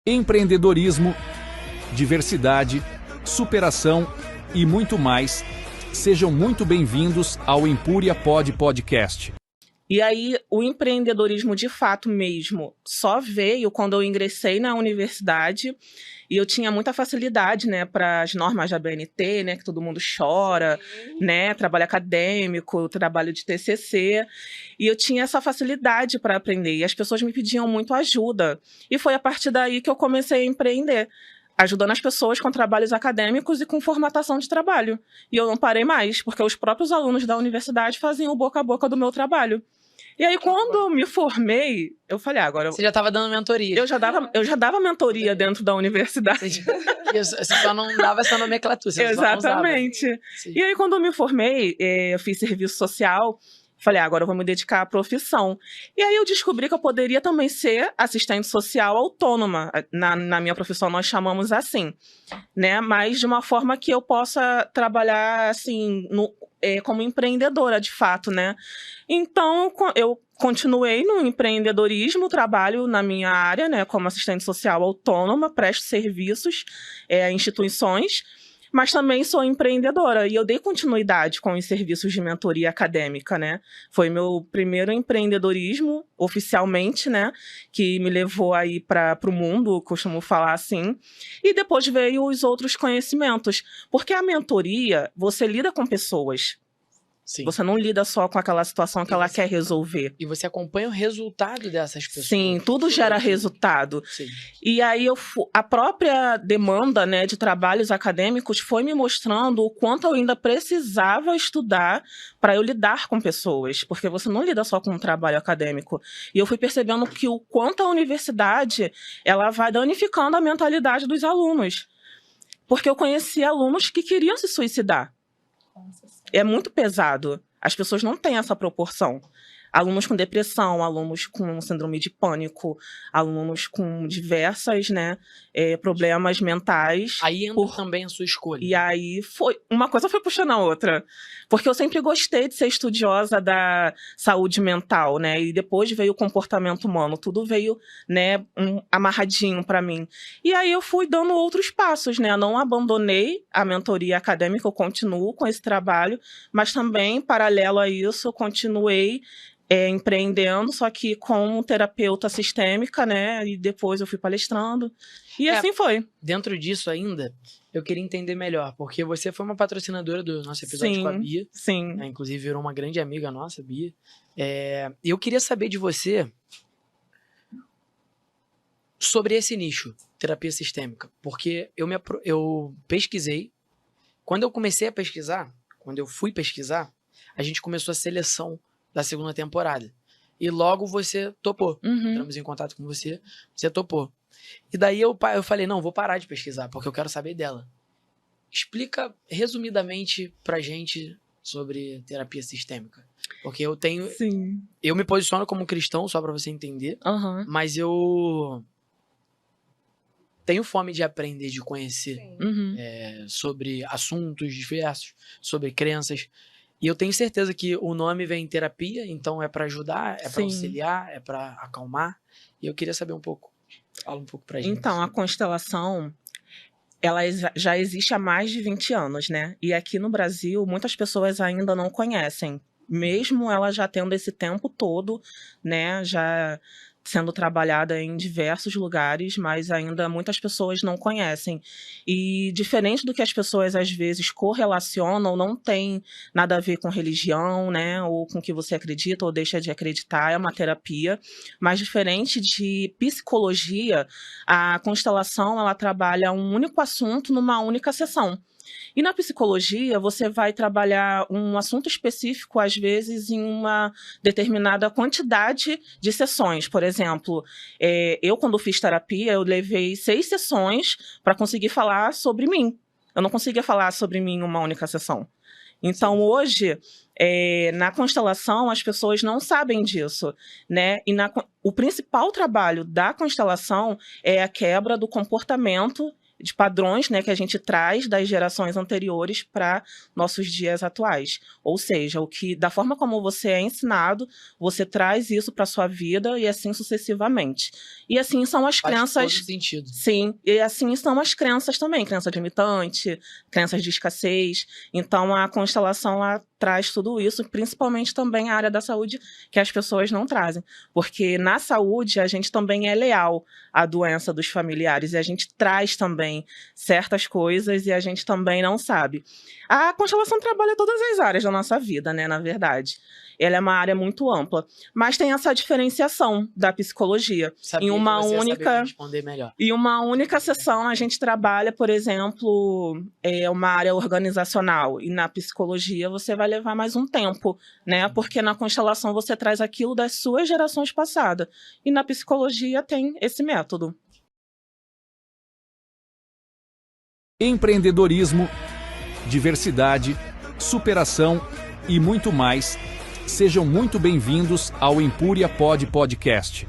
empreendedorismo, diversidade, superação e muito mais. Sejam muito bem-vindos ao Empúria Podcast. E aí, o empreendedorismo de fato mesmo só veio quando eu ingressei na universidade e eu tinha muita facilidade, né, para as normas da BNT, né, que todo mundo chora, né, trabalho acadêmico, trabalho de TCC, e eu tinha essa facilidade para aprender, e as pessoas me pediam muito ajuda, e foi a partir daí que eu comecei a empreender, ajudando as pessoas com trabalhos acadêmicos e com formatação de trabalho. E eu não parei mais, porque os próprios alunos da universidade faziam o boca a boca do meu trabalho. E aí, quando eu me formei, eu falei, agora... Você já estava dando mentoria. Eu já dava mentoria dentro da universidade. Você só não dava essa nomenclatura. Você Exatamente. E aí, quando eu me formei, eu fiz serviço social. Falei, agora eu vou me dedicar à profissão. E aí eu descobri que eu poderia também ser assistente social autônoma. Na minha profissão nós chamamos assim, né? Mas de uma forma que eu possa trabalhar assim, como empreendedora, de fato, né? Então, eu continuei no empreendedorismo, trabalho na minha área, né? Como assistente social autônoma, presto serviços a instituições. Mas também sou empreendedora e eu dei continuidade com os serviços de mentoria acadêmica, né? Foi meu primeiro empreendedorismo, oficialmente, né? Que me levou aí para o mundo, costumo falar assim. E depois veio os outros conhecimentos. Porque a mentoria, você lida com pessoas. Sim. Você não lida só com aquela situação que ela quer resolver. E você acompanha o resultado dessas pessoas. Sim, tudo gera resultado. Sim. E aí a própria demanda, né, de trabalhos acadêmicos foi me mostrando o quanto eu ainda precisava estudar para eu lidar com pessoas. Porque você não lida só com um trabalho acadêmico. E eu fui percebendo que o quanto a universidade ela vai danificando a mentalidade dos alunos. Porque eu conheci alunos que queriam se suicidar. É muito pesado. As pessoas não têm essa proporção. Alunos com depressão, alunos com síndrome de pânico, alunos com diversas, né, problemas mentais. Aí entra também a sua escolha. E aí uma coisa foi puxando a outra. Porque eu sempre gostei de ser estudiosa da saúde mental, né? E depois veio o comportamento humano. Tudo veio, né, amarradinho para mim. E aí eu fui dando outros passos, né? Eu não abandonei a mentoria acadêmica, eu continuo com esse trabalho, mas também, paralelo a isso, eu continuei empreendendo, só que como terapeuta sistêmica, né? E depois eu fui palestrando. E assim foi. Dentro disso ainda, eu queria entender melhor, porque você foi uma patrocinadora do nosso episódio com a Bia. Sim. Inclusive virou uma grande amiga nossa, Bia. E eu queria saber de você sobre esse nicho, terapia sistêmica. Porque eu pesquisei. Quando eu comecei a pesquisar, quando eu fui pesquisar, a gente começou a seleção da segunda temporada. E logo você topou. Entramos em contato com você, você topou. E daí eu falei, não, vou parar de pesquisar, porque eu quero saber dela. Explica resumidamente pra gente sobre terapia sistêmica. Porque eu tenho... Sim. Eu me posiciono como cristão, só pra você entender, mas eu tenho fome de aprender, de conhecer sobre assuntos diversos, sobre crenças. E eu tenho certeza que o nome vem terapia, então é para ajudar, é para auxiliar, é para acalmar. E eu queria saber um pouco, fala um pouco pra gente. Então, a constelação, ela já existe há mais de 20 anos, né? E aqui no Brasil, muitas pessoas ainda não conhecem. Mesmo ela já tendo esse tempo todo, né? Já sendo trabalhada em diversos lugares, mas ainda muitas pessoas não conhecem. E diferente do que as pessoas às vezes correlacionam, não tem nada a ver com religião, né, ou com o que você acredita ou deixa de acreditar, é uma terapia. Mas diferente de psicologia, a constelação ela trabalha um único assunto numa única sessão. E na psicologia, você vai trabalhar um assunto específico, às vezes, em uma determinada quantidade de sessões. Por exemplo, eu, quando fiz terapia, eu levei 6 sessões para conseguir falar sobre mim. Eu não conseguia falar sobre mim em uma única sessão. Então, hoje, na constelação, as pessoas não sabem disso, né? E o principal trabalho da constelação é a quebra do comportamento de padrões, né, que a gente traz das gerações anteriores para nossos dias atuais. Ou seja, da forma como você é ensinado, você traz isso para sua vida e assim sucessivamente. E assim são as crenças. Todo sentido. Sim, e assim são as crenças também, crença limitante, crenças de escassez. Então a constelação ela traz tudo isso, principalmente também a área da saúde que as pessoas não trazem, porque na saúde a gente também é leal à doença dos familiares e a gente traz também certas coisas e a gente também não sabe. A constelação trabalha todas as áreas da nossa vida, né, na verdade. Ela é uma área muito ampla, mas tem essa diferenciação da psicologia. Sabia em uma que você ia saber única responder melhor. Em uma única sessão a gente trabalha, por exemplo, uma área organizacional, e na psicologia você vai levar mais um tempo, né? Porque na constelação você traz aquilo das suas gerações passadas, e na psicologia tem esse método. Empreendedorismo, diversidade, superação e muito mais. Sejam muito bem-vindos ao Empúria Podcast.